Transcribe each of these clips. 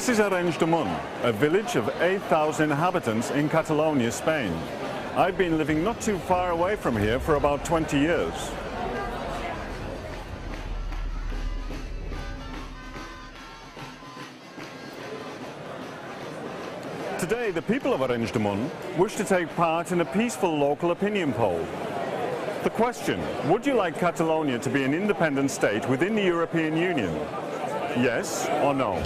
This is Arenys de Munt, a village of 8,000 inhabitants in Catalonia, Spain. I've been living not too far away from here for about 20 years. Today, the people of Arenys de Munt wish to take part in a peaceful local opinion poll. The question, would you like Catalonia to be an independent state within the European Union? Yes or no?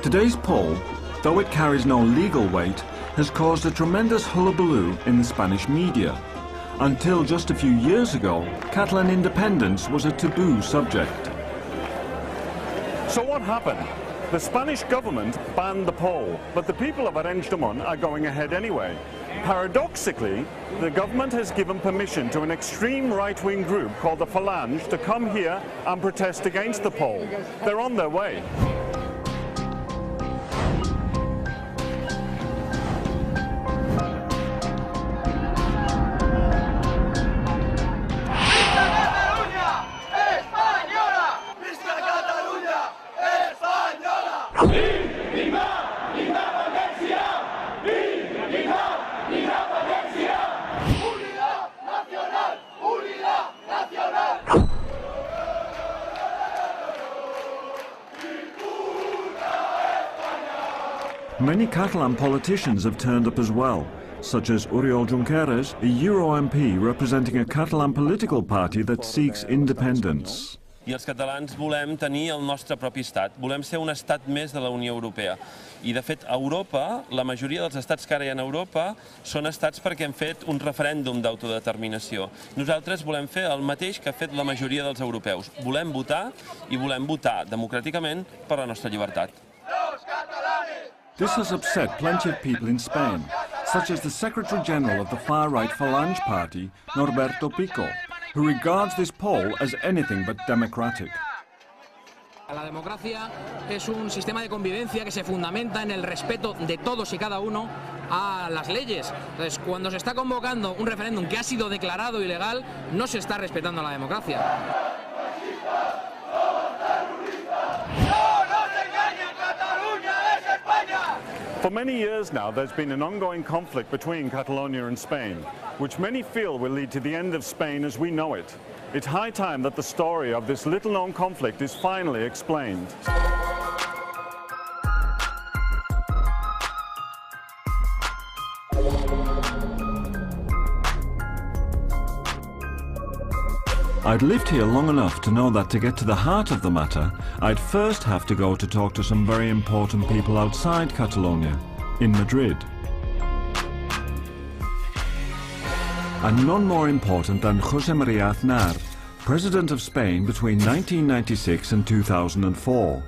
Today's poll, though it carries no legal weight, has caused a tremendous hullabaloo in the Spanish media. Until just a few years ago, Catalan independence was a taboo subject. So what happened? The Spanish government banned the poll, but the people of Arenys de Munt are going ahead anyway. Paradoxically, the government has given permission to an extreme right-wing group called the Falange to come here and protest against the poll. They're on their way. Many Catalan politicians have turned up as well, such as Oriol Junqueras, a Euro MP representing a Catalan political party that seeks independence. I els catalans volem tenir el nostre propi estat, volem ser un estat més de la Unió Europea. I de fet, a Europa, la majoria dels estats que ara hi ha a Europa són estats perquè han fet un referèndum d'autodeterminació. Nosaltres volem fer el mateix que ha fet la majoria dels europeus. Volem votar i volem votar democràticament per la nostra llibertat. This has upset plenty of people in Spain, such as the Secretary General of the far-right Falange Party, Norberto Pico, who regards this poll as anything but democratic. La democracia es un sistema de convivencia que se fundamenta en el respeto de todos y cada uno a las leyes. Entonces, cuando se está convocando un referéndum que ha sido declarado ilegal, no se está respetando la democracia. For many years now, there's been an ongoing conflict between Catalonia and Spain, which many feel will lead to the end of Spain as we know it. It's high time that the story of this little-known conflict is finally explained. I'd lived here long enough to know that to get to the heart of the matter, I'd first have to go to talk to some very important people outside Catalonia, in Madrid. And none more important than José Manuel García, President of Spain between 1996 and 2004.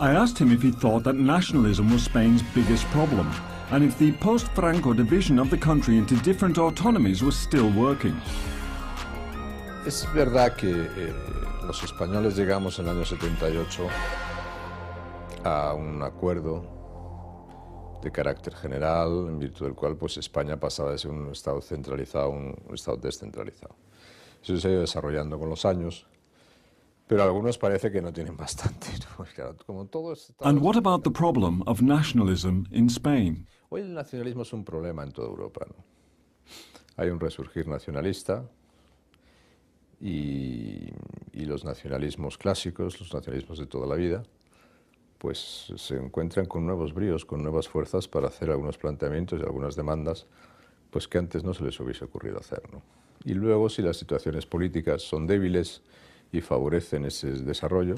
I asked him if he thought that nationalism was Spain's biggest problem, and if the post-Franco division of the country into different autonomies was still working. Es verdad que los españoles llegamos en el año 78 a un acuerdo de carácter general, en virtud del cual pues, España pasaba de ser un Estado centralizado a un Estado descentralizado. Eso se ha ido desarrollando con los años, pero a algunos parece que no tienen bastante, ¿no? Claro, como todo And what about the problem of nationalism in Spain? Hoy el nacionalismo es un problema en toda Europa, ¿no? Hay un resurgir nacionalista, y los nacionalismos clásicos, los nacionalismos de toda la vida, pues se encuentran con nuevos bríos, con nuevas fuerzas para hacer algunos planteamientos y algunas demandas pues que antes no se les hubiese ocurrido hacer, ¿no? Y luego, si las situaciones políticas son débiles y favorecen ese desarrollo,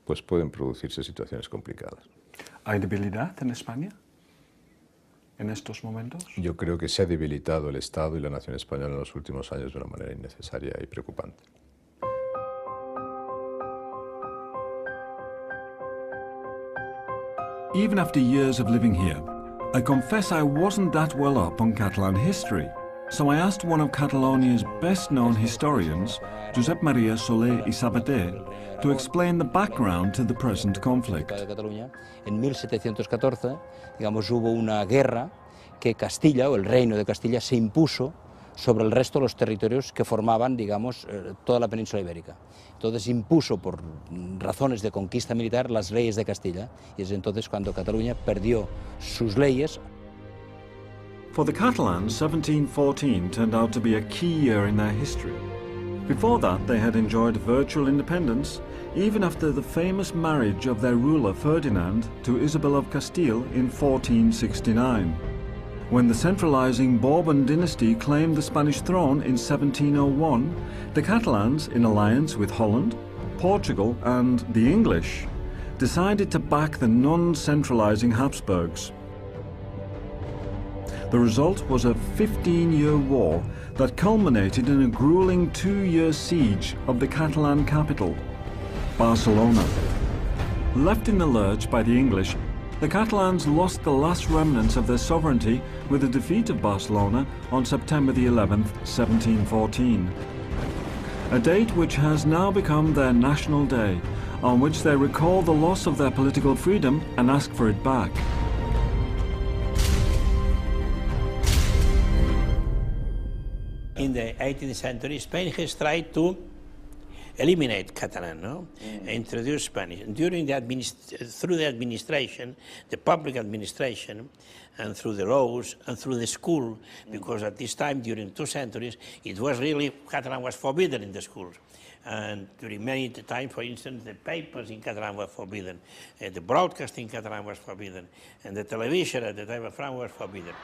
pues pueden producirse situaciones complicadas. ¿Hay debilidad en España en estos momentos? Yo creo que se ha debilitado el Estado y la nación española en los últimos años de una manera innecesaria y preocupante. Even after years of living here, I confess I wasn't that well up on Catalan history. So I asked one of Catalonia's best-known historians, Josep Maria Soler y Sabater, to explain the background to the present conflict. En 1714, digamos, hubo una guerra que Castilla, o el reino de Castilla, se impuso sobre el resto de los territorios que formaban, digamos, toda la península ibérica. Entonces impuso, por razones de conquista militar, las leyes de Castilla, y es entonces cuando Cataluña perdió sus leyes. For the Catalans, 1714 turned out to be a key year in their history. Before that, they had enjoyed virtual independence, even after the famous marriage of their ruler Ferdinand to Isabel of Castile in 1469. When the centralizing Bourbon dynasty claimed the Spanish throne in 1701, the Catalans, in alliance with Holland, Portugal and the English, decided to back the non-centralizing Habsburgs. The result was a 15-year war that culminated in a grueling 2-year siege of the Catalan capital, Barcelona. Left in the lurch by the English, the Catalans lost the last remnants of their sovereignty with the defeat of Barcelona on September the 11th, 1714. A date which has now become their national day, on which they recall the loss of their political freedom and ask for it back. In the 18th century, Spain has tried to eliminate Catalan, no? Introduce Spanish. And during through the administration, the public administration, and through the laws and through the school, because at this time, during 2 centuries, it was really, Catalan was forbidden in the schools. And during many times, for instance, the papers in Catalan were forbidden, the broadcasting in Catalan was forbidden, and the television at the time of France was forbidden.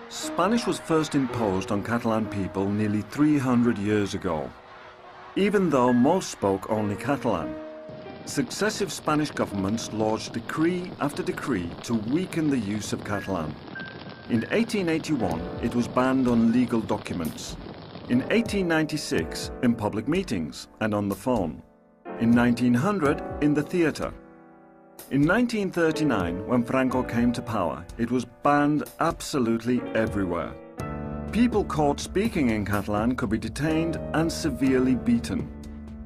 Spanish was first imposed on Catalan people nearly 300 years ago. Even though most spoke only Catalan, successive Spanish governments lodged decree after decree to weaken the use of Catalan. In 1881, it was banned on legal documents. In 1896, in public meetings and on the phone. In 1900, in the theatre. In 1939, when Franco came to power, it was banned absolutely everywhere. People caught speaking in Catalan could be detained and severely beaten.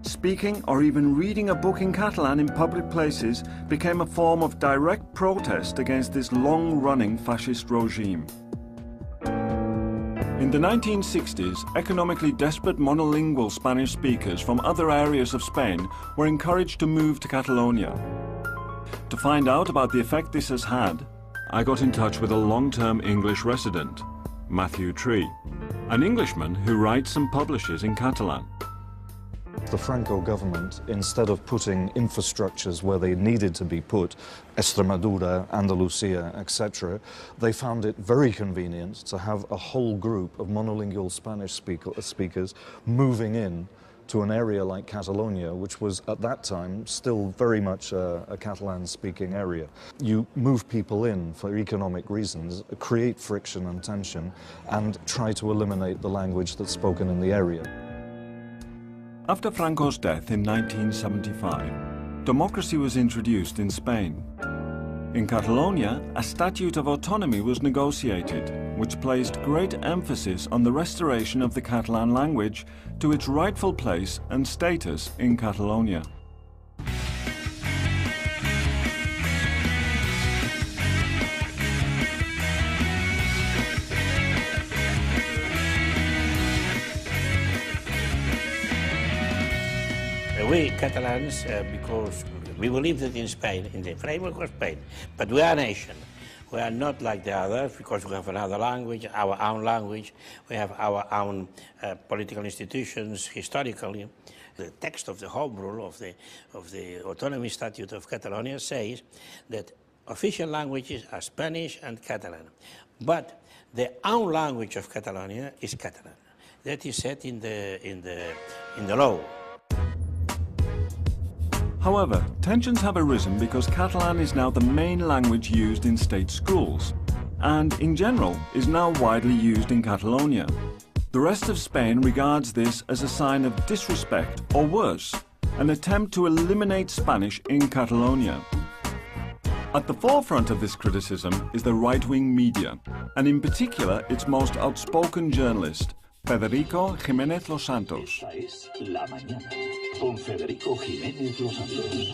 Speaking or even reading a book in Catalan in public places became a form of direct protest against this long-running fascist regime. In the 1960s, economically desperate monolingual Spanish speakers from other areas of Spain were encouraged to move to Catalonia. To find out about the effect this has had, I got in touch with a long-term English resident, Matthew Tree, an Englishman who writes and publishes in Catalan. The Franco government, instead of putting infrastructures where they needed to be put, Extremadura, Andalusia, etc., they found it very convenient to have a whole group of monolingual Spanish speakers moving in to an area like Catalonia, which was at that time still very much a Catalan-speaking area. You move people in for economic reasons, create friction and tension, and try to eliminate the language that's spoken in the area. After Franco's death in 1975, democracy was introduced in Spain. In Catalonia, a statute of autonomy was negotiated, which placed great emphasis on the restoration of the Catalan language to its rightful place and status in Catalonia. We Catalans, because we believe that in Spain, in the framework of Spain, but we are a nation. We are not like the others because we have another language, our own language. We have our own political institutions historically. The text of the Home Rule of the Autonomy Statute of Catalonia says that official languages are Spanish and Catalan, but the own language of Catalonia is Catalan. That is set in the law. However, tensions have arisen because Catalan is now the main language used in state schools, and in general is now widely used in Catalonia. The rest of Spain regards this as a sign of disrespect, or worse, an attempt to eliminate Spanish in Catalonia. At the forefront of this criticism is the right-wing media, and in particular its most outspoken journalist, Federico Jiménez Los Santos. Esta es La Mañana, con Federico Jiménez Los Santos.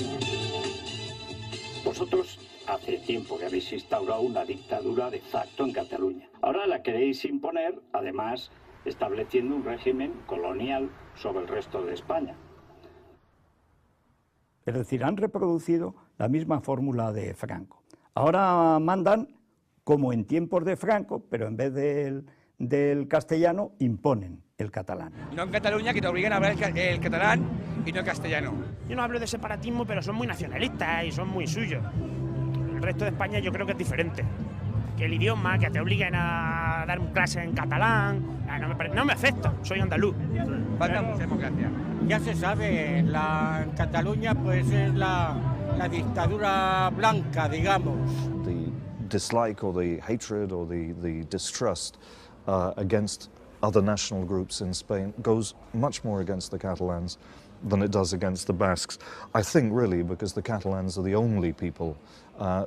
Vosotros hace tiempo que habéis instaurado una dictadura de facto en Cataluña. Ahora la queréis imponer, además, estableciendo un régimen colonial sobre el resto de España. Es decir, han reproducido la misma fórmula de Franco. Ahora mandan como en tiempos de Franco, pero en vez del castellano, imponen el catalán. No en Cataluña, que te obligan a hablar el catalán y no el castellano. Yo no hablo de separatismo, pero son muy nacionalistas y son muy suyos. El resto de España yo creo que es diferente. Que el idioma, que te obliguen a dar clase en catalán, no me afecta, soy andaluz. Falta mucha democracia. Ya se sabe, en Cataluña pues es la dictadura blanca, digamos. The dislike or the hatred or the distrust against other national groups in Spain goes much more against the Catalans than it does against the Basques. I think really because the Catalans are the only people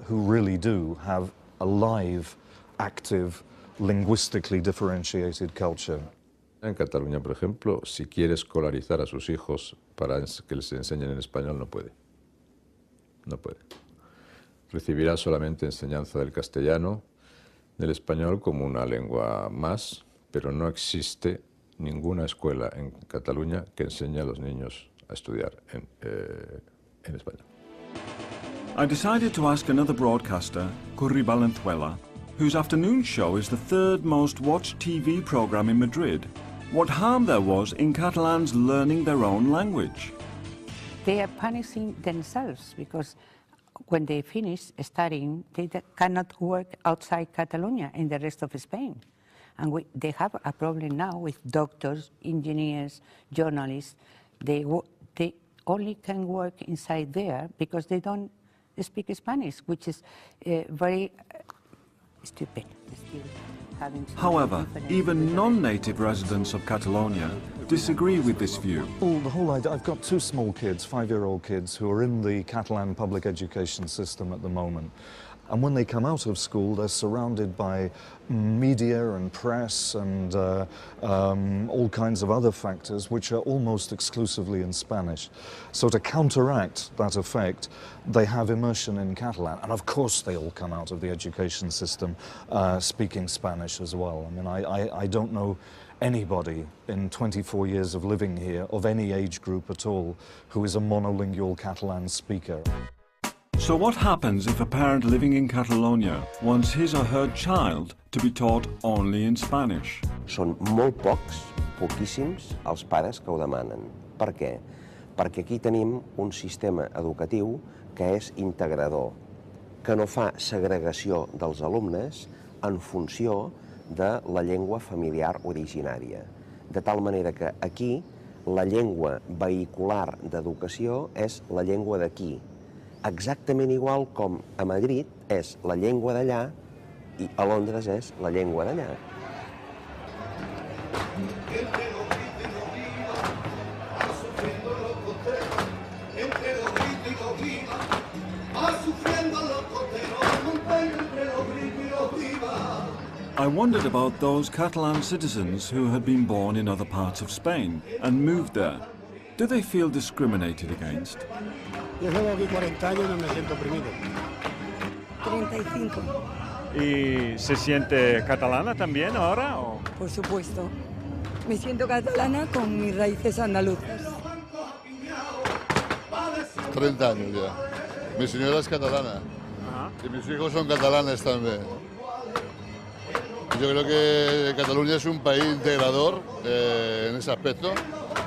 who really do have a live, active, linguistically differentiated culture. En Cataluña, por ejemplo, si quiere escolarizar a sus hijos para que les enseñen en español, no puede. No puede. Recibirá solamente enseñanza del castellano, del español como una lengua más, pero no existe ninguna escuela en Cataluña que enseñe a los niños a estudiar en español. I decided to ask another broadcaster, Curry Valenzuela, whose afternoon show is the third most watched TV program in Madrid, what harm there was in Catalans learning their own language. They are punishing themselves because when they finish studying, they cannot work outside Catalonia in the rest of Spain. And they have a problem now with doctors, engineers, journalists. They only can work inside there because they don't speak Spanish, which is very stupid. However, even non-native residents of Catalonia disagree with this view. The whole idea, I've got two small kids, 5-year-old kids, who are in the Catalan public education system at the moment. And when they come out of school, they're surrounded by media and press and all kinds of other factors which are almost exclusively in Spanish. So to counteract that effect, they have immersion in Catalan. And of course they all come out of the education system speaking Spanish as well. I mean, I don't know anybody in 24 years of living here, of any age group at all, who is a monolingual Catalan speaker. So what happens if a parent living in Catalonia wants his or her child to be taught only in Spanish? Són molt poquíssims els pares que ho demanen. Per què? Perquè aquí tenim un sistema educatiu que és integrador, que no fa segregació dels alumnes en funció de la llengua familiar originària. De tal manera que aquí la llengua vehicular d'educació és la llengua d'aquí, exactament igual com a Madrid és la llengua d'allà i a Londres és la llengua d'allà. I wondered about those Catalan citizens who had been born in other parts of Spain and moved there. Do they feel discriminated against? Yo llevo aquí 40 años y no me siento oprimido. 35. ¿Y se siente catalana también ahora? ¿O? Por supuesto. Me siento catalana con mis raíces andaluzas. 30 años ya. Mi señora es catalana. Y mis hijos son catalanes también. Yo creo que Cataluña es un país integrador en ese aspecto,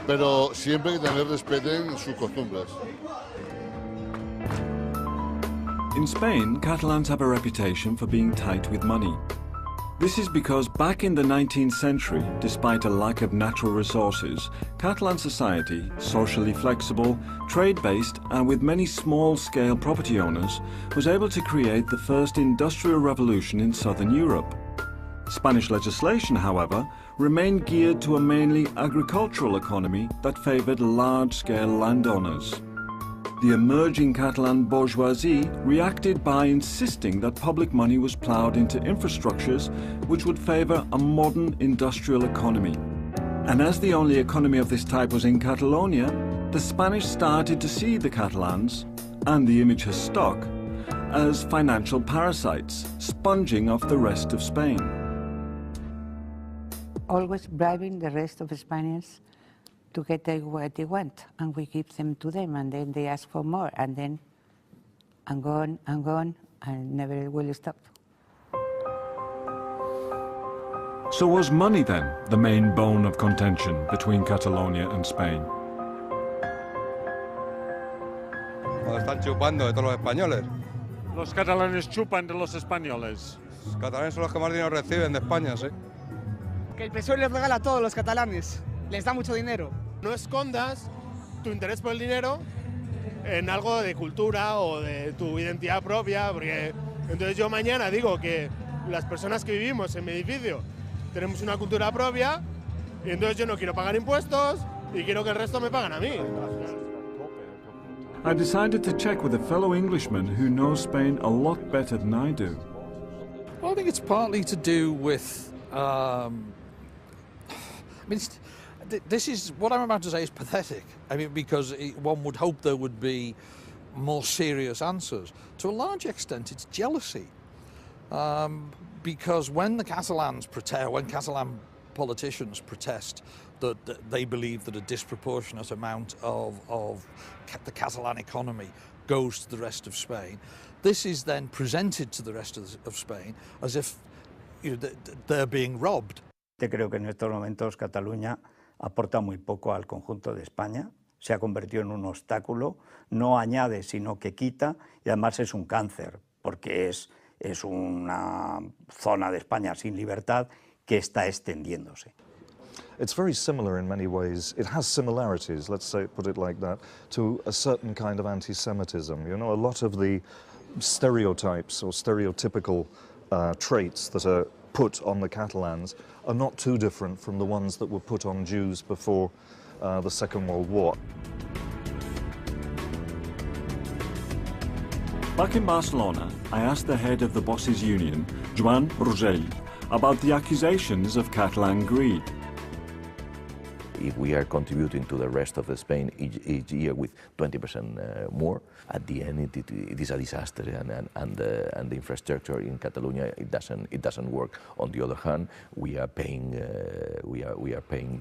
pero siempre que también respeten sus costumbres. In Spain, Catalans have a reputation for being tight with money. This is because back in the 19th century, despite a lack of natural resources, Catalan society, socially flexible, trade-based and with many small-scale property owners, was able to create the first industrial revolution in southern Europe. Spanish legislation, however, remained geared to a mainly agricultural economy that favoured large-scale landowners. The emerging Catalan bourgeoisie reacted by insisting that public money was ploughed into infrastructures which would favour a modern industrial economy. And as the only economy of this type was in Catalonia, the Spanish started to see the Catalans, and the image has stuck, as financial parasites, sponging off the rest of Spain. Always bribing the rest of Spaniards to get what they want, and we give them to them, and then they ask for more, and then and gone, and never will stop. So was money then the main bone of contention between Catalonia and Spain? Nos están chupando de todos los españoles. Los catalanes chupan de los españoles. Los catalanes son los que más dinero reciben de España, sí. Que el PSOE les regala a todos los catalanes, les da mucho dinero. No escondas tu interés por el dinero en algo de cultura o de tu identidad propia, porque entonces yo mañana digo que las personas que vivimos en mi edificio tenemos una cultura propia y entonces yo no quiero pagar impuestos y quiero que el resto me paguen a mí. I decided to check with a fellow Englishman who knows Spain a lot better than I do. Well, I think it's partly to do with this is what I'm about to say is pathetic. I mean, because one would hope there would be more serious answers. To a large extent, it's jealousy. Because when the Catalans protest, when Catalan politicians protest that they believe that a disproportionate amount of the Catalan economy goes to the rest of Spain, this is then presented to the rest of Spain as if they're being robbed. Creo que en estos momentos Cataluña aporta muy poco al conjunto de España, se ha convertido en un obstáculo, no añade sino que quita, y además es un cáncer, porque es una zona de España sin libertad que está extendiéndose. It's very similar in many ways. It has similarities, let's say, put it like that, to a certain kind of anti-Semitism. You know, a lot of the stereotypes or stereotypical traits that are put on the Catalans are not too different from the ones that were put on Jews before the Second World War. Back in Barcelona, I asked the head of the Bosses Union, Joan Rosell, about the accusations of Catalan greed. If we are contributing to the rest of Spain each year with 20% more, at the end it is a disaster, and the infrastructure in Catalonia it doesn't work. On the other hand, we are paying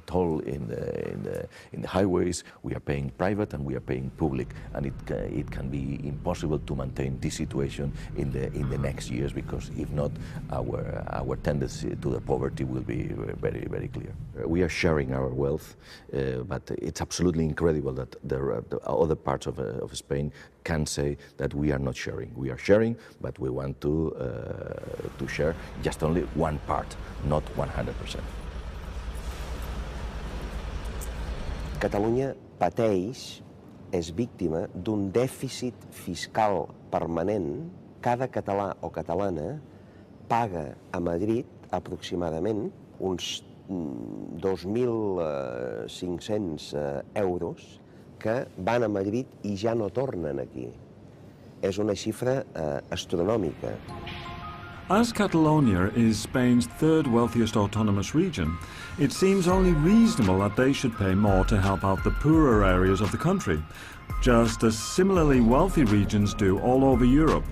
toll in the highways, we are paying private and we are paying public, and it can be impossible to maintain this situation in the next years, because if not, our tendency to the poverty will be very, very clear. We are sharing our wealth, but it's absolutely incredible that the other parts of Spain can say that we are not sharing. We are sharing, but we want to share just only one part, not 100%. Catalunya pateix, és víctima d'un dèficit fiscal permanent. Cada català o catalana paga a Madrid aproximadament uns 2.500 euros que van a Madrid i ja no tornen aquí. És una xifra astronòmica. As Catalonia is Spain's third wealthiest autonomous region, it seems only reasonable that they should pay more to help out the poorer areas of the country, just as similarly wealthy regions do all over Europe.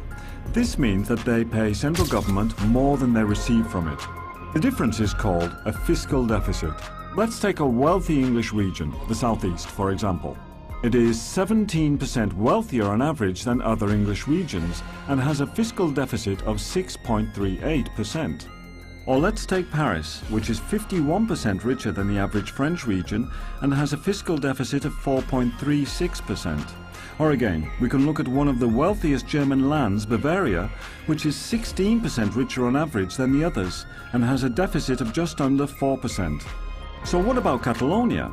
This means that they pay central government more than they receive from it. The difference is called a fiscal deficit. Let's take a wealthy English region, the southeast, for example. It is 17% wealthier on average than other English regions and has a fiscal deficit of 6.38%. Or let's take Paris, which is 51% richer than the average French region and has a fiscal deficit of 4.36%. Or again, we can look at one of the wealthiest German lands, Bavaria, which is 16% richer on average than the others and has a deficit of just under 4%. So what about Catalonia?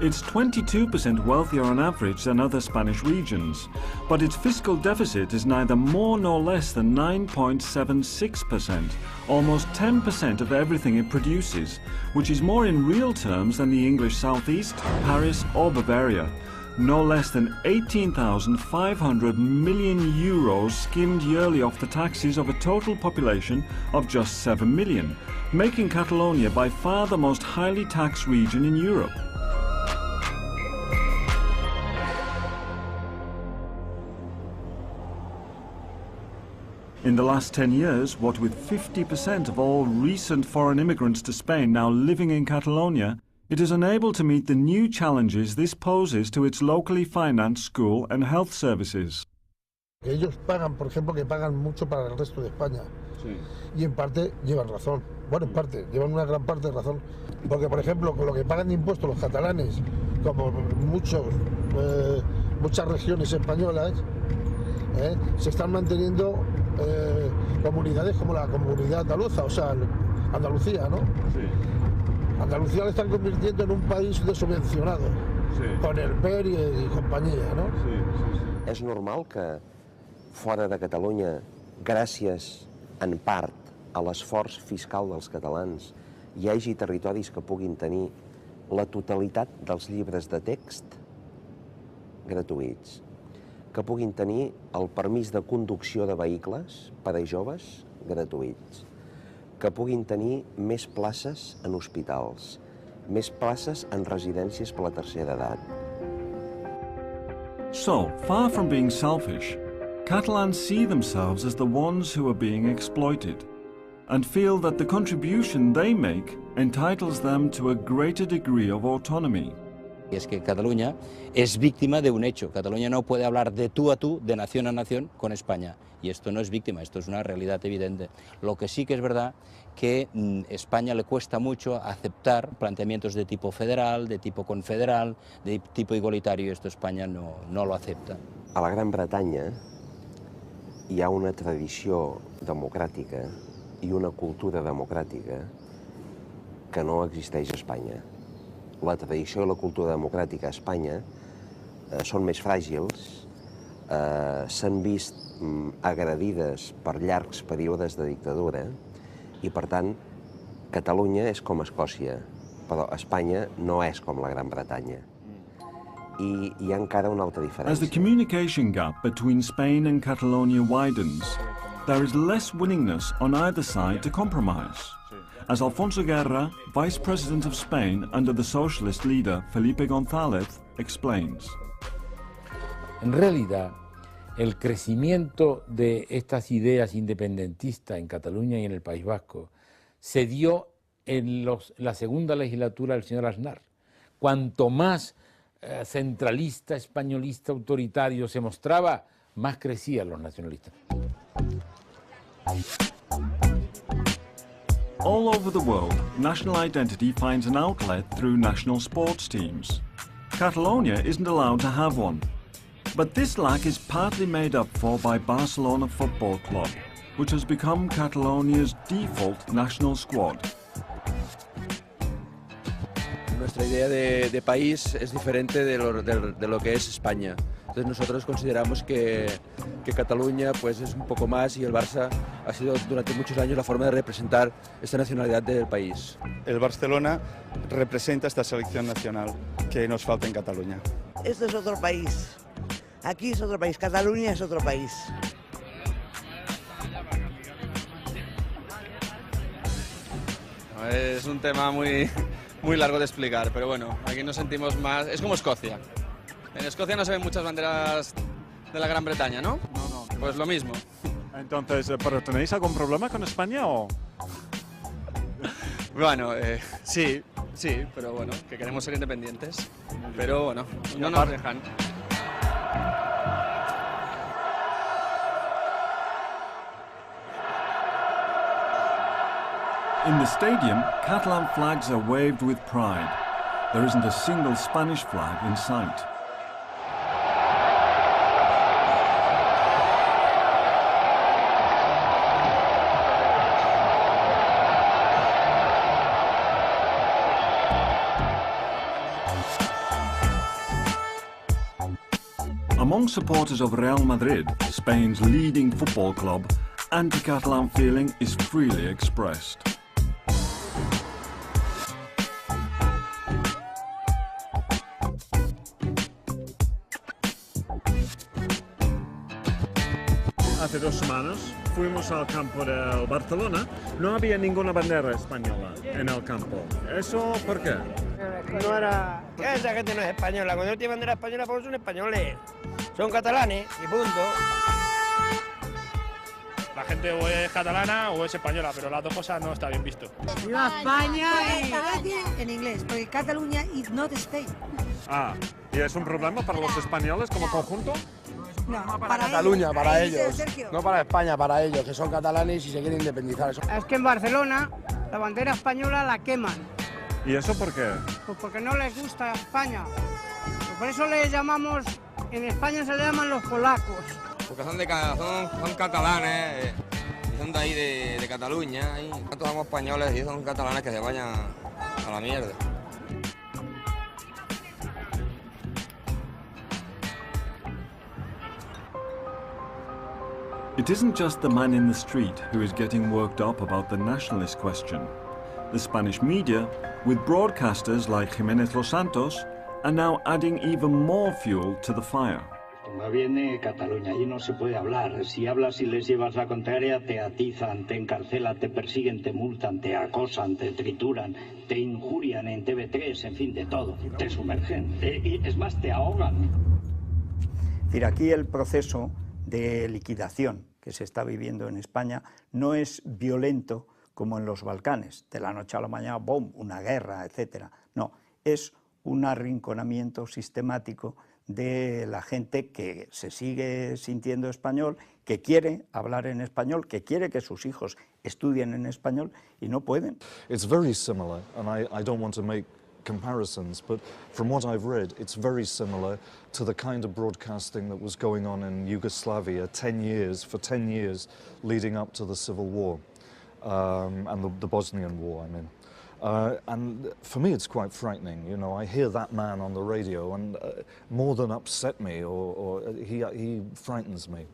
It's 22% wealthier on average than other Spanish regions, but its fiscal deficit is neither more nor less than 9.76%, almost 10% of everything it produces, which is more in real terms than the English southeast, Paris or Bavaria. No less than 18,500 million euros skimmed yearly off the taxes of a total population of just 7 million, making Catalonia by far the most highly taxed region in Europe. In the last 10 years, what with 50% of all recent foreign immigrants to Spain now living in Catalonia, it is unable to meet the new challenges this poses to its locally financed school and health services. Ellos pagan, por ejemplo, que pagan mucho para el resto de España. Sí. Y en parte llevan razón. Bueno, en parte, llevan una gran parte de razón. Porque, por ejemplo, con lo que pagan de impuestos los catalanes, como muchas regiones españolas, se están manteniendo comunidades como la comunidad andaluza, o sea, Andalucía, ¿no? Sí. Andalucía le están convirtiendo en un país subvencionado, sí, con el PER y compañía, ¿no? Sí, sí, sí. És normal que fora de Catalunya, gràcies en part a l'esforç fiscal dels catalans, hi hagi territoris que puguin tenir la totalitat dels llibres de text gratuïts, que puguin tenir el permís de conducció de vehicles per a joves gratuïts, que puguin tenir més places en hospitals, més places en residències per la tercera edat. So, far from being selfish, Catalans see themselves as the ones who are being exploited and feel that the contribution they make entitles them to a greater degree of autonomy. Y es que Cataluña es víctima de un hecho. Cataluña no puede hablar de tú a tú, de nación a nación, con España. Y esto no es víctima, esto es una realidad evidente. Lo que sí que es verdad que a España le cuesta mucho aceptar planteamientos de tipo federal, de tipo confederal, de tipo igualitario, y esto España no lo acepta. A la Gran Bretanya hi ha una tradició democràtica i una cultura democràtica que no existeix a Espanya. La tradició i la cultura democràtica a Espanya són més fràgils, s'han vist agredides per llargs períodes de dictadura i, per tant, Catalunya és com Escòcia, però Espanya no és com la Gran Bretanya. I hi ha encara una altra diferència. As the communication gap between Spain and Catalonia widens, there is less willingness on either side to compromise. As Alfonso Guerra, Vice President of Spain under the socialist leader Felipe González, explains. En realidad, el crecimiento de estas ideas independentistas en Cataluña y en el País Vasco se dio en la segunda legislatura del señor Aznar. Cuanto más centralista, españolista, autoritario se mostraba, más crecían los nacionalistas. All over the world, national identity finds an outlet through national sports teams. Catalonia isn't allowed to have one. But this lack is partly made up for by Barcelona Football Club, which has become Catalonia's default national squad. Nuestra idea de país es diferente de lo que es España. Entonces nosotros consideramos que Cataluña pues, es un poco más y el Barça ha sido durante muchos años la forma de representar esta nacionalidad del país. El Barcelona representa esta selección nacional que nos falta en Cataluña. Esto es otro país. Aquí es otro país. Cataluña es otro país. Es un tema muy largo de explicar, pero bueno, aquí nos sentimos más... Es como Escocia. En Escocia no se ven muchas banderas de la Gran Bretaña, ¿no? No. Pues lo mismo. Entonces, ¿pero tenéis algún problema con España o...? Bueno, sí, pero bueno, que queremos ser independientes. Pero bueno, no nos dejan. In the stadium, Catalan flags are waved with pride. There isn't a single Spanish flag in sight. Among supporters of Real Madrid, Spain's leading football club, anti-Catalan feeling is freely expressed. Hace 2 semanas fuimos al campo del Barcelona, no había ninguna bandera española en el campo. ¿Eso por qué? No era... Esa gente no es española, cuando no tiene bandera española pues son españoles, son catalanes y punto. La gente o es catalana o es española, pero las dos cosas no está bien visto. ¡Viva España! En inglés, porque Cataluña is not Spain. Ah, ¿y es un problema para los españoles como conjunto? No, para Cataluña, para ellos. No para España, para ellos, que son catalanes y se quieren independizar. Es que en Barcelona la bandera española la queman. ¿Y eso por qué? Pues porque no les gusta España. Por eso les llamamos, en España se le llaman los polacos. Porque son catalanes, y son de ahí de Cataluña, y nosotros somos españoles y son catalanes que se vayan a la mierda. It isn't just the man in the street who is getting worked up about the nationalist question. The Spanish media, with broadcasters like Jiménez Los Santos, are now adding even more fuel to the fire. Cuando viene Cataluña, allí no se puede hablar. Si hablas y les llevas la contraria, te atizan, te encarcelan, te persiguen, te multan, te acosan, te trituran, te injurian en TV3, en fin, de todo. Te sumergen. Y es más, te ahogan. Es decir, aquí el proceso de liquidación que se está viviendo en España no es violento como en los Balcanes, de la noche a la mañana, ¡bom!, una guerra, etc. No, es un arrinconamiento sistemático de la gente que se sigue sintiendo español, que quiere hablar en español, que quiere que sus hijos estudien en español y no pueden. It's very similar, and I don't want to make comparisons, but from what I've read, it's very similar to the kind of broadcasting that was going on in Yugoslavia for 10 years leading up to the Civil War, and the Bosnian War, I mean. And for me it's quite frightening, you know, I hear that man on the radio and more than upset me, or he frightens me.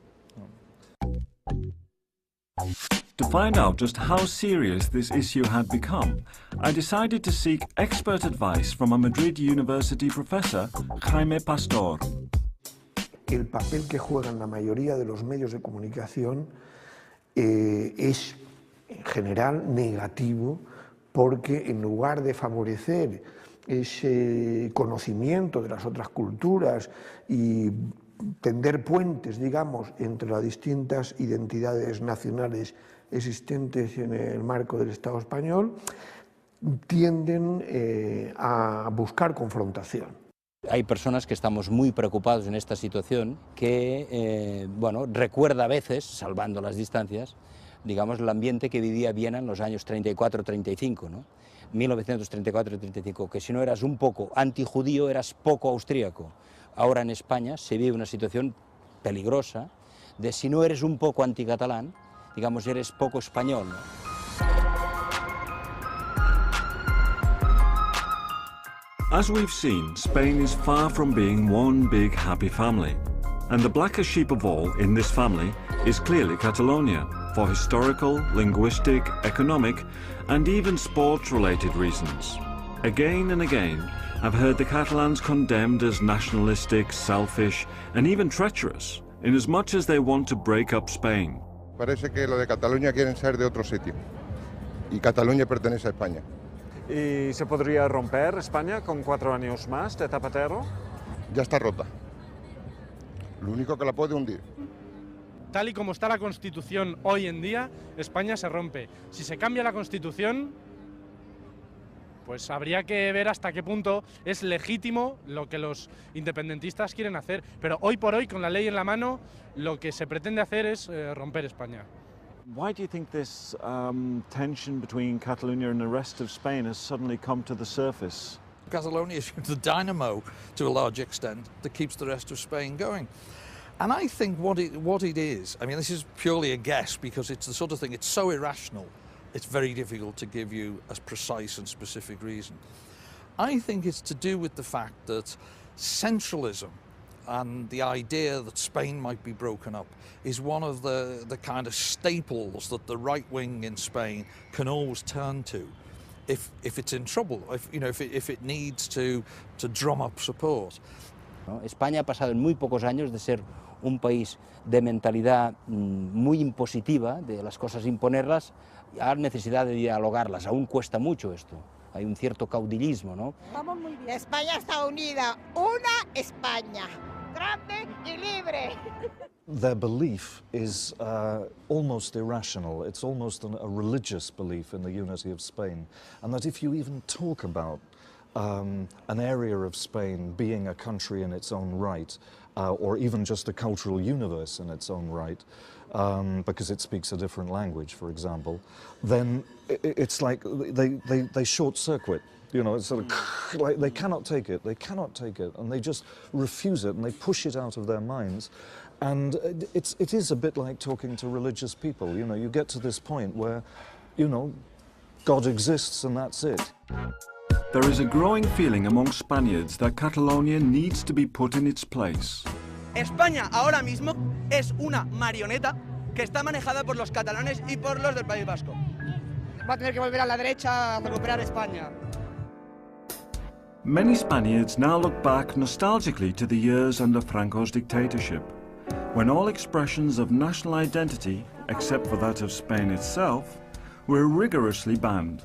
To find out just how serious this issue had become, I decided to seek expert advice from a Madrid University professor, Jaime Pastor. El papel que juegan la mayoría de los medios de comunicación es en general negativo, porque en lugar de favorecer ese conocimiento de las otras culturas y tender puentes, digamos, entre las distintas identidades nacionales existentes en el marco del Estado español, tienden a buscar confrontación. Hay personas que estamos muy preocupados en esta situación que, bueno, recuerda a veces, salvando las distancias, digamos, el ambiente que vivía Viena en los años 34-35, ¿no? 1934-35, que si no eras un poco antijudío, eras poco austríaco. Ahora en España se vive una situación peligrosa de si no eres un poco anticatalán, digamos, eres poco español, ¿no? As we've seen, Spain is far from being one big happy family. And the blackest sheep of all in this family is clearly Catalonia, for historical, linguistic, economic, and even sports-related reasons. Again and again, I've heard the Catalans condemned as nationalistic, selfish, and even treacherous, in as much as they want to break up Spain. Parece que lo de Cataluña quieren ser de otro sitio, y Cataluña pertenece a España. ¿Y se podría romper España con 4 años más de Zapatero? Ya está rota. Lo único que la puede hundir. Tal y como está la Constitución hoy en día, España se rompe. Si se cambia la Constitución, pues habría que ver hasta qué punto es legítimo lo que los independentistas quieren hacer. Pero hoy por hoy, con la ley en la mano, lo que se pretende hacer es romper España. Why do you think this tension between Catalonia and the rest of Spain has suddenly come to the surface? Catalonia is the dynamo, to a large extent, that keeps the rest of Spain going. And I think what it is, I mean, this is purely a guess, because it's the sort of thing, it's so irrational, it's very difficult to give you a precise and specific reason. I think it's to do with the fact that centralism and the idea that Spain might be broken up is one of the kind of staples that the right wing in Spain can always turn to if it's in trouble, if it needs to drum up support. ¿No? España ha pasado en muy pocos años de ser un país de mentalidad muy impositiva, de las cosas imponerlas, a necesidad de dialogarlas. Aún cuesta mucho esto. Hay un cierto caudillismo, ¿no? Vamos muy bien. España está unida. Una España. grande y libre. Their belief is almost irrational. It's almost a religious belief in the unity of Spain. And that if you even talk about an area of Spain being a country in its own right, or even just a cultural universe in its own right, because it speaks a different language, for example, then it's like they short-circuit. You know, it's sort of like they cannot take it, and they just refuse it, and they push it out of their minds. And it is a bit like talking to religious people. You know, you get to this point where, you know, God exists and that's it. There is a growing feeling among Spaniards that Catalonia needs to be put in its place. España ahora mismo es una marioneta que está manejada por los catalanes y por los del País Vasco. Va a tener que volver a la derecha a recuperar España. Many Spaniards now look back nostalgically to the years under Franco's dictatorship, when all expressions of national identity, except for that of Spain itself, were rigorously banned.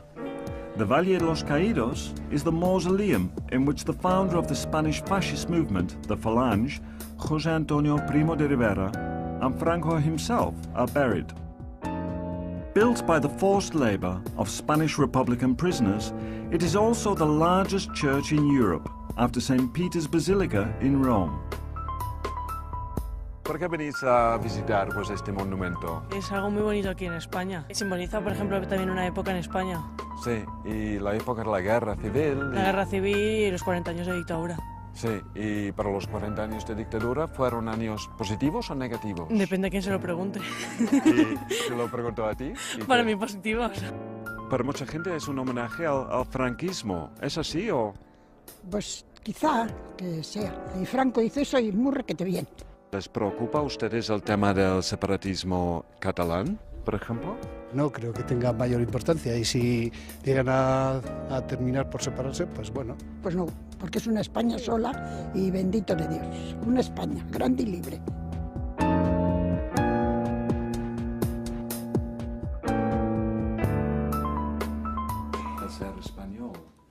The Valle de los Caídos is the mausoleum in which the founder of the Spanish fascist movement, the Falange, José Antonio Primo de Rivera, and Franco himself are buried. Built by the forced labor of Spanish Republican prisoners, it is also the largest church in Europe, after St. Peter's Basilica in Rome. ¿Por qué venís a visitar pues, este monumento? Es algo muy bonito aquí en España. Simboliza, por ejemplo, también una época en España. Sí, y la época de la guerra civil. La guerra civil y los 40 años de dictadura. Sí, y para los 40 años de dictadura, ¿fueron años positivos o negativos? Depende de quién se lo pregunte. ¿Y se lo preguntó a ti? Para mí positivos. Para mucha gente es un homenaje al franquismo. ¿Es así o...? Pues quizá que sea. Y Franco hizo eso y muy requete bien. ¿Les preocupa a ustedes el tema del separatismo catalán, por ejemplo? No creo que tenga mayor importancia y si llegan a terminar por separarse, pues bueno. Pues no, porque es una España sola y bendito de Dios. Una España grande y libre.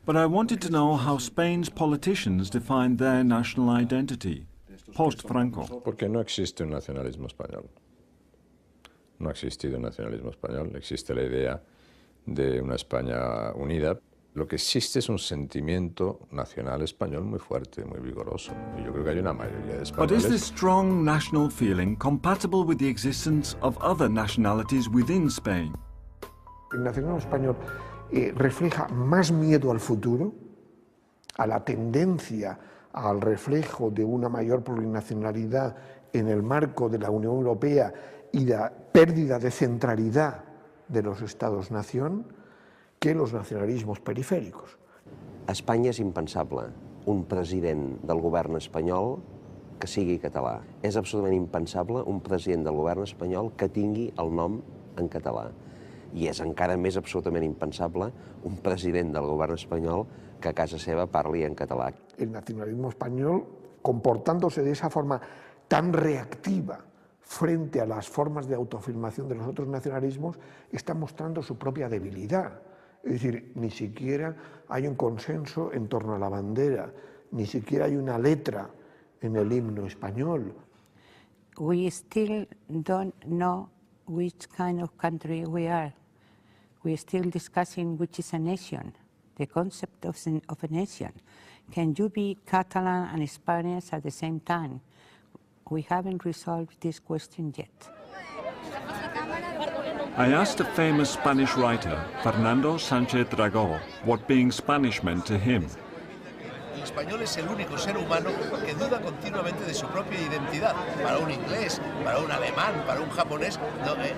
But I wanted to know how Spain's politicians defined their national identity, post-Franco. Porque no existe un nacionalismo español. No ha existido un nacionalismo español, existe la idea de una España unida. Lo que existe es un sentimiento nacional español muy fuerte, muy vigoroso. Y yo creo que hay una mayoría de españoles. But is this strong national feeling compatible with the existence of other nationalities within Spain? El nacionalismo español refleja más miedo al futuro, a la tendencia al reflejo de una mayor plurinacionalidad en el marco de la Unión Europea y la pérdida de centralidad de los Estados-nación que los nacionalismos periféricos. A Espanya és impensable un president del govern espanyol que sigui català. És absolutament impensable un president del govern espanyol que tingui el nom en català. I és encara més absolutament impensable un president del govern espanyol que a casa seva parli en català. El nacionalismo español, comportándose de esa forma tan reactiva frente a las formas de autoafirmación de los otros nacionalismos, está mostrando su propia debilidad. Es decir, ni siquiera hay un consenso en torno a la bandera, ni siquiera hay una letra en el himno español. We still don't know which kind of country we are. We're still discussing which is a nation, the concept of a nation. Can you be Catalan and Spanish at the same time? We haven't resolved this question yet. I asked a famous Spanish writer, Fernando Sánchez Dragó, what being Spanish meant to him. El español es el único ser humano que duda continuamente de su propia identidad. Para un inglés, para un alemán, para un japonés,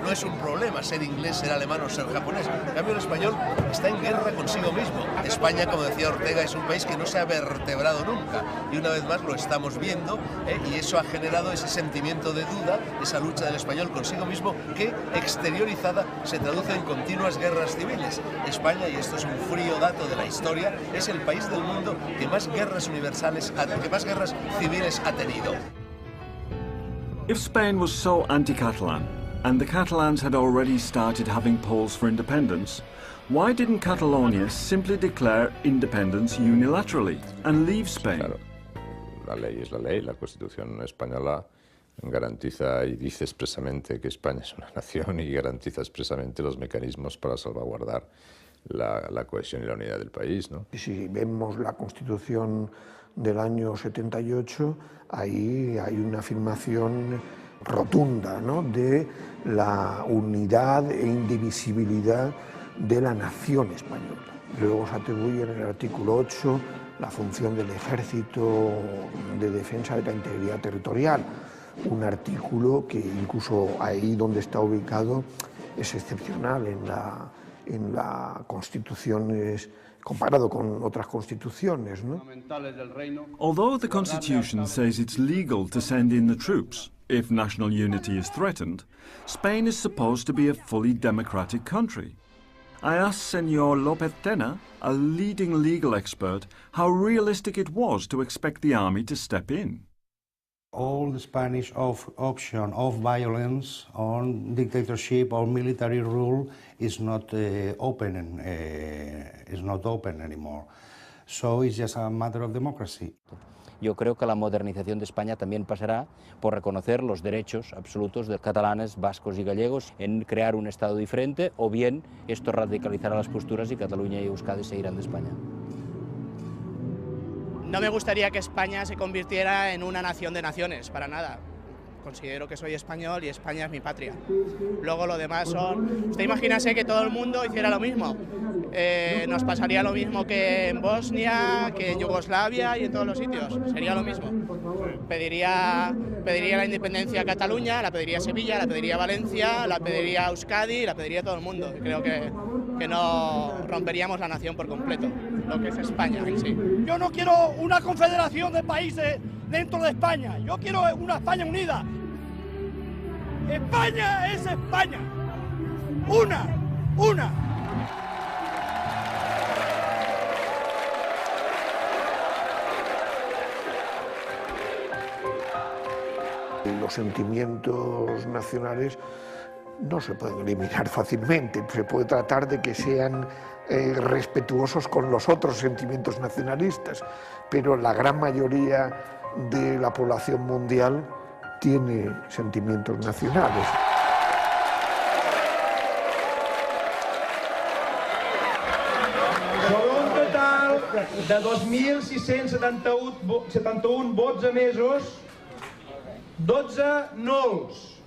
no es un problema ser inglés, ser alemán o ser japonés. En cambio, el español está en guerra consigo mismo. España, como decía Ortega, es un país que no se ha vertebrado nunca. Y una vez más lo estamos viendo, y eso ha generado ese sentimiento de duda, esa lucha del español consigo mismo, que exteriorizada se traduce en continuas guerras civiles. España, y esto es un frío dato de la historia, es el país del mundo que más guerras universales, que más guerras civiles ha tenido. If Spain was so anti-Catalan, and the Catalans had already started having polls for independence, why didn't Catalonia simply declare independence unilaterally and leave Spain? Claro. la ley es la ley, la Constitución española garantiza y dice expresamente que España es una nación y garantiza expresamente los mecanismos para salvaguardar la cohesión y la unidad del país, ¿no? Si vemos la Constitución del año 78, ahí hay una afirmación rotunda, ¿no?, de la unidad e indivisibilidad de la nación española. Luego se atribuye en el artículo 8 la función del ejército de defensa de la integridad territorial, un artículo que incluso ahí donde está ubicado es excepcional en la Constitución, comparado con otras constituciones, ¿no? Although the Constitution says it's legal to send in the troops if national unity is threatened, Spain is supposed to be a fully democratic country. I asked Senor López Tena, a leading legal expert, how realistic it was to expect the army to step in. All the Spanish option of violence on dictatorship or military rule is not open anymore. So it's just a matter of democracy. Yo creo que la modernización de España también pasará por reconocer los derechos absolutos de catalanes, vascos y gallegos en crear un Estado diferente, o bien esto radicalizará las posturas y Cataluña y Euskadi se irán de España. No me gustaría que España se convirtiera en una nación de naciones, para nada. Considero que soy español y España es mi patria. Luego lo demás son... Usted imagínase que todo el mundo hiciera lo mismo. Nos pasaría lo mismo que en Bosnia, que en Yugoslavia y en todos los sitios. Sería lo mismo. Pediría la independencia a Cataluña, la pediría a Sevilla, la pediría a Valencia, la pediría a Euskadi, la pediría a todo el mundo. Creo que no romperíamos la nación por completo, lo que es España en sí. Yo no quiero una confederación de países dentro de España, yo quiero una España unida. España es España. Una. Los sentimientos nacionales no se pueden eliminar fácilmente, se puede tratar de que sean respetuosos con los otros sentimientos nacionalistas, pero la gran mayoría de la población mundial tiene sentimientos nacionales. Sobre un total de 2.671 vots emesos, 12 nuls,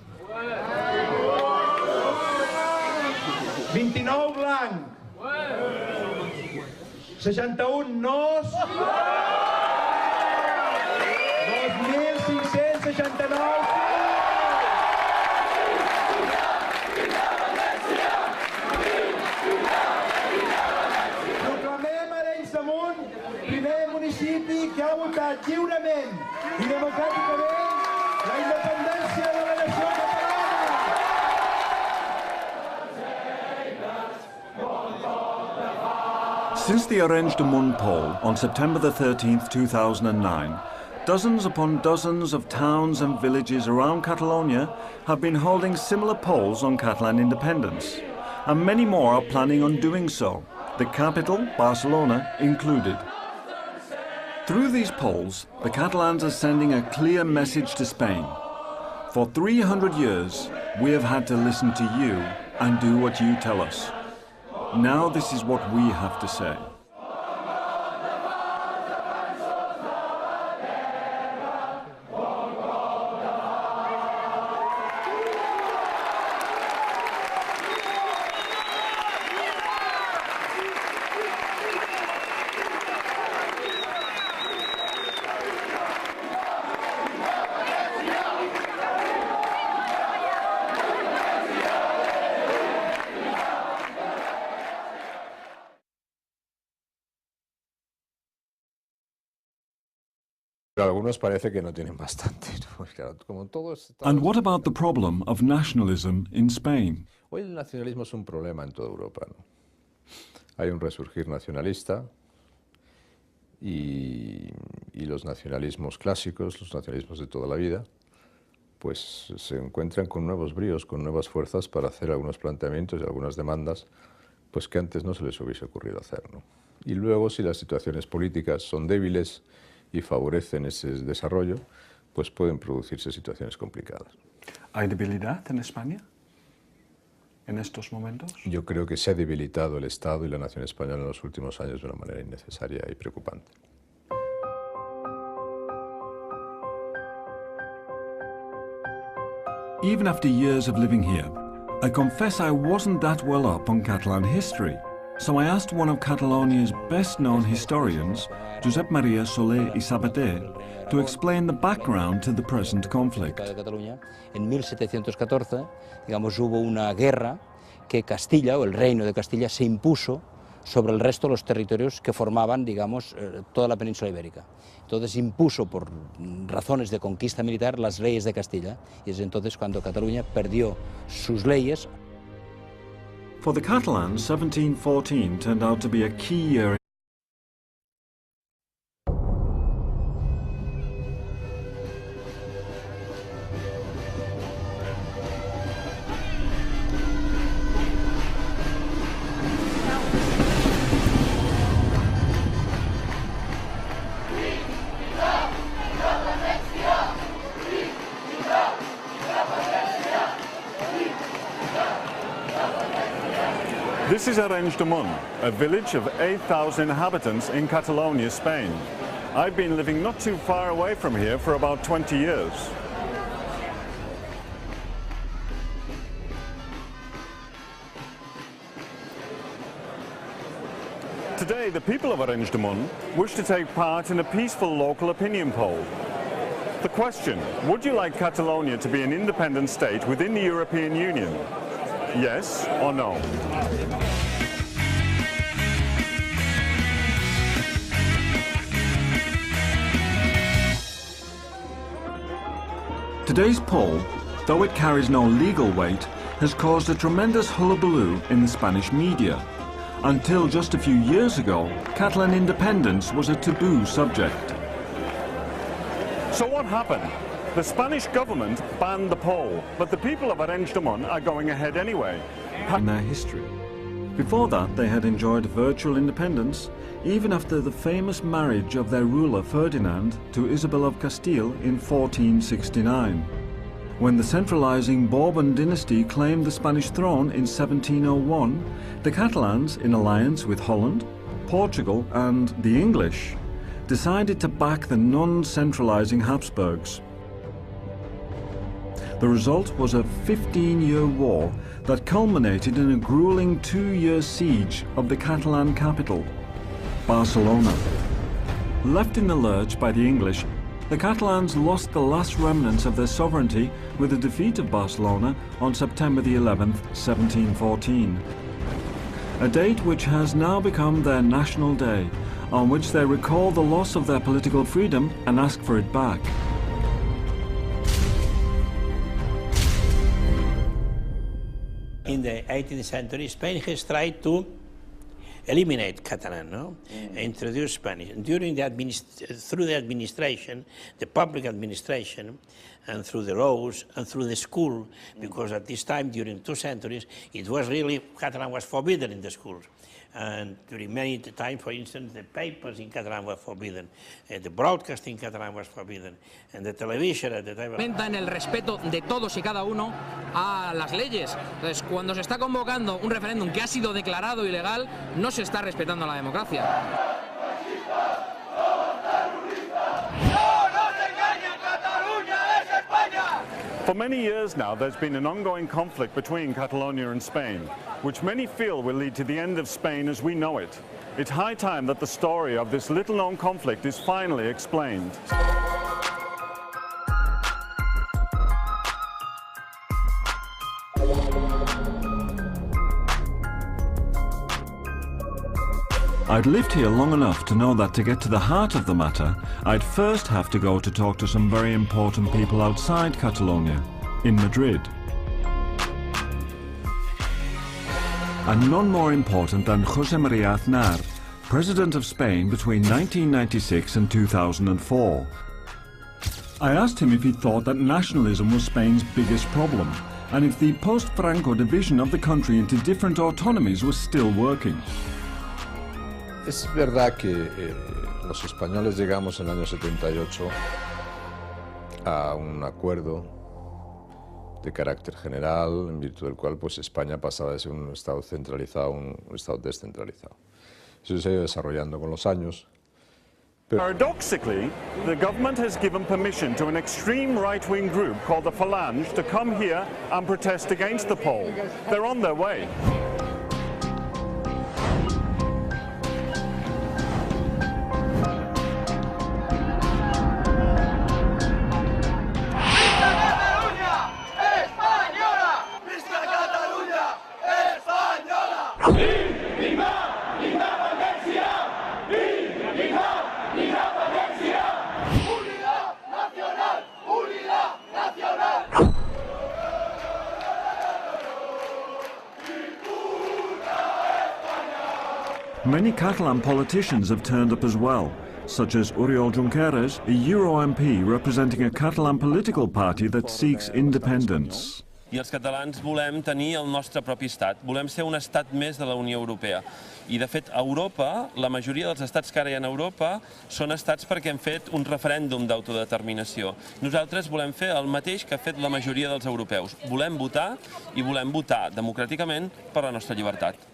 29 blanc, 61 nos, 2.569. Proclamem Arenys de Munt, primer municipi que ha votat lliurement i democràticament la independència de la nació catalana. Since the Arenys de Munt poll on September the 13th, 2009, dozens upon dozens of towns and villages around Catalonia have been holding similar polls on Catalan independence, and many more are planning on doing so, the capital, Barcelona, included. Through these polls, the Catalans are sending a clear message to Spain. For 300 years, we have had to listen to you and do what you tell us. Now this is what we have to say. Pero a algunos parece que no tienen bastante, ¿no? Claro, como todos... And what about the problem of nationalism in Spain? Hoy el nacionalismo es un problema en toda Europa, ¿no? Hay un resurgir nacionalista y los nacionalismos clásicos, los nacionalismos de toda la vida, pues se encuentran con nuevos bríos, con nuevas fuerzas para hacer algunos planteamientos y algunas demandas pues que antes no se les hubiese ocurrido hacer, ¿no? Y luego, si las situaciones políticas son débiles y favorecen ese desarrollo, pues pueden producirse situaciones complicadas. ¿Hay debilidad en España en estos momentos? Yo creo que se ha debilitado el Estado y la nación española en los últimos años de una manera innecesaria y preocupante. Even after years of living here, I confess I wasn't that well up on Catalan history, so I asked one of Catalonia's best-known historians, Josep Maria Soler y Sabater, to explain the background to the present conflict. En 1714, digamos, hubo una guerra que Castilla, o el reino de Castilla, se impuso sobre el resto de los territorios que formaban, digamos, toda la península ibérica. Entonces impuso, por razones de conquista militar, las leyes de Castilla, y es entonces cuando Cataluña perdió sus leyes. For the Catalans, 1714 turned out to be a key year. This is Arenys de Munt, a village of 8,000 inhabitants in Catalonia, Spain. I've been living not too far away from here for about 20 years. Today, the people of Arenys de Munt wish to take part in a peaceful local opinion poll. The question, would you like Catalonia to be an independent state within the European Union? Yes or no? Today's poll, though it carries no legal weight, has caused a tremendous hullabaloo in the Spanish media. Until just a few years ago, Catalan independence was a taboo subject. So what happened? The Spanish government banned the poll, but the people of Arenys de Munt are going ahead anyway. In their history. Before that, they had enjoyed virtual independence, even after the famous marriage of their ruler Ferdinand to Isabel of Castile in 1469. When the centralizing Bourbon dynasty claimed the Spanish throne in 1701, the Catalans, in alliance with Holland, Portugal and the English, decided to back the non-centralizing Habsburgs. The result was a 15-year war that culminated in a grueling 2-year siege of the Catalan capital, Barcelona. Left in the lurch by the English, the Catalans lost the last remnants of their sovereignty with the defeat of Barcelona on September the 11th, 1714. A date which has now become their national day, on which they recall the loss of their political freedom and ask for it back. In the 18th century, Spain has tried to eliminate Catalan, no? Introduce Spanish. During through the administration, the public administration, and through the laws and through the school, because at this time, during 2 centuries, it was really, Catalan was forbidden in the schools. And during many times, for instance, the papers in Catalan were forbidden, the broadcasting in Catalan was forbidden, and the television at the time... En el respeto de todos y cada uno a las leyes. Entonces, cuando se está convocando un referéndum que ha sido declarado ilegal, no se está respetando la democracia. For many years now, there's been an ongoing conflict between Catalonia and Spain, which many feel will lead to the end of Spain as we know it. It's high time that the story of this little-known conflict is finally explained. I'd lived here long enough to know that to get to the heart of the matter, I'd first have to go to talk to some very important people outside Catalonia, in Madrid. And none more important than José María Aznar, President of Spain between 1996 and 2004. I asked him if he thought that nationalism was Spain's biggest problem, and if the post-Franco division of the country into different autonomies was still working. Es verdad que Los españoles llegamos en el año 78 a un acuerdo de carácter general, en virtud del cual pues, España pasaba de ser un Estado centralizado a un Estado descentralizado. Eso se ha ido desarrollando con los años. Paradoxically, the government has given permission to an extreme right-wing group called the Phalange to come here and protest against the poll. They're on their way. Many Catalan politicians have turned up as well, such as Oriol Junqueras, a Euro MP representing a Catalan political party that seeks independence. I els catalans volem tenir el nostre propi estat, volem ser un estat més de la Unió Europea. I de fet, a Europa, la majoria dels estats que ara hi ha a Europa són estats perquè han fet un referèndum d'autodeterminació. Nosaltres volem fer el mateix que ha fet la majoria dels europeus. Volem votar i volem votar democràticament per la nostra llibertat.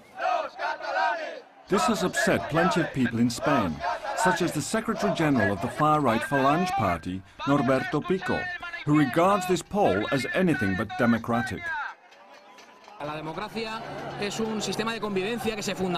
This has upset plenty of people in Spain, such as the Secretary General of the far-right Phalange Party, Norberto Pico, who regards this poll as anything but democratic. La democracia es un sistema de convivencia que se fundamenta